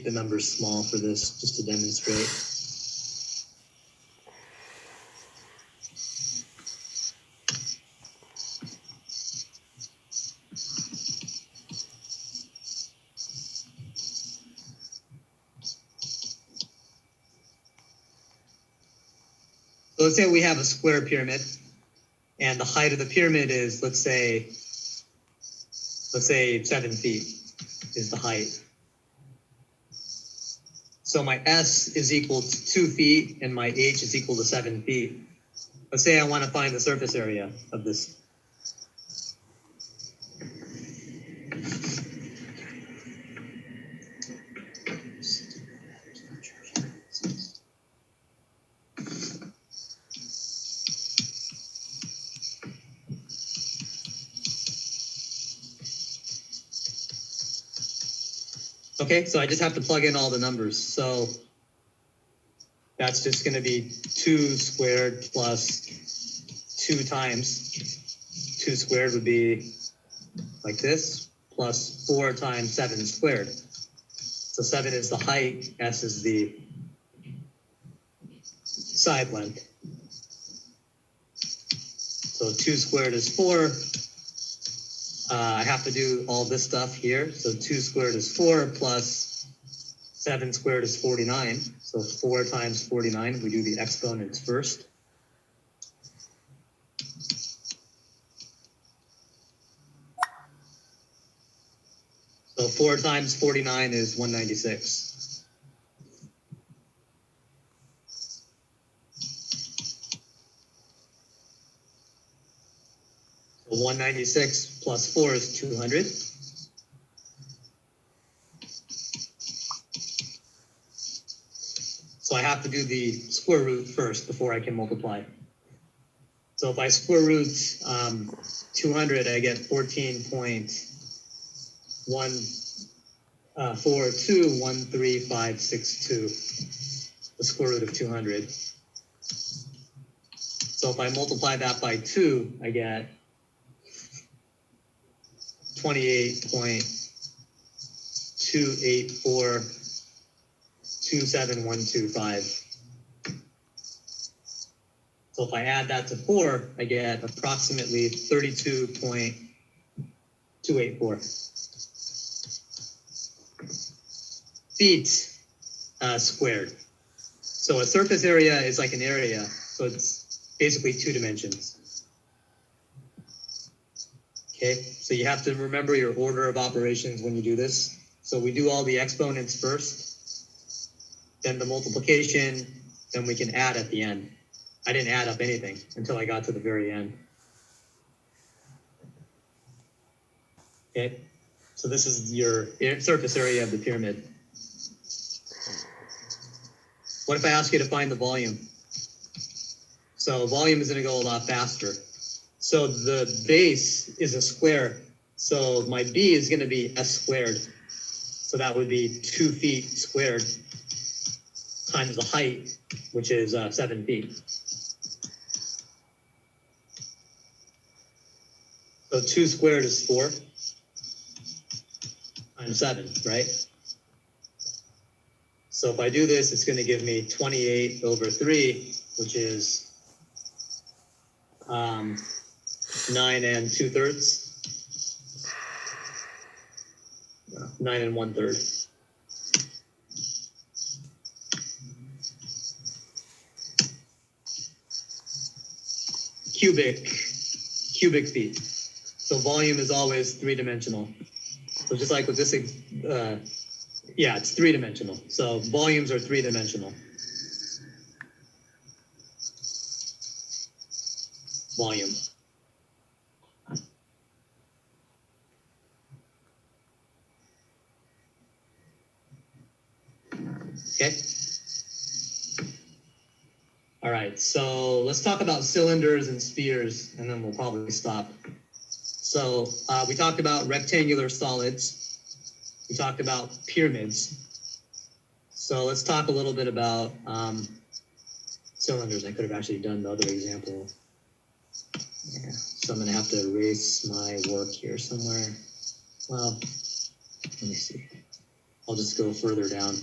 the numbers small for this just to demonstrate. So let's say we have a square pyramid, and the height of the pyramid is, let's say 7 feet is the height. So my S is equal to 2 feet and my H is equal to 7 feet. Let's say I want to find the surface area of this. Okay, so I just have to plug in all the numbers. So that's just going to be 2 squared plus 2 times. 2 squared would be like this, plus 4 times 7 squared. So 7 is the height, S is the side length. So 2 squared is 4. I have to do all this stuff here. So 2 squared is 4 plus 7 squared is 49. So 4 times 49, we do the exponents first. So 4 times 49 is 196. So 196 plus 4 is 200. So I have to do the square root first before I can multiply. So if I square root 200, I get 14.14213562, the square root of 200. So if I multiply that by 2, I get 28.28427125. So if I add that to 4, I get approximately 32.284 feet squared. So a surface area is like an area, so it's basically 2 dimensions. Okay, so you have to remember your order of operations when you do this. So we do all the exponents first, then the multiplication, then we can add at the end. I didn't add up anything until I got to the very end. Okay, so this is your surface area of the pyramid. What if I ask you to find the volume? So volume is going to go a lot faster. So the base is a square. So my B is going to be S squared. So that would be 2 feet squared times the height, which is 7 feet. So 2 squared is 4 times 7, right? So if I do this, it's going to give me 28 over 3, which is 9 2/3. 9 1/3. Cubic feet. So volume is always 3-dimensional. So just like with this, yeah, it's 3-dimensional. So volumes are 3-dimensional. Volume. Okay. All right, so let's talk about cylinders and spheres, and then we'll probably stop. So we talked about rectangular solids. We talked about pyramids. So let's talk a little bit about cylinders. I could have actually done the other example. Yeah, so I'm going to have to erase my work here somewhere. Well, let me see. I'll just go further down.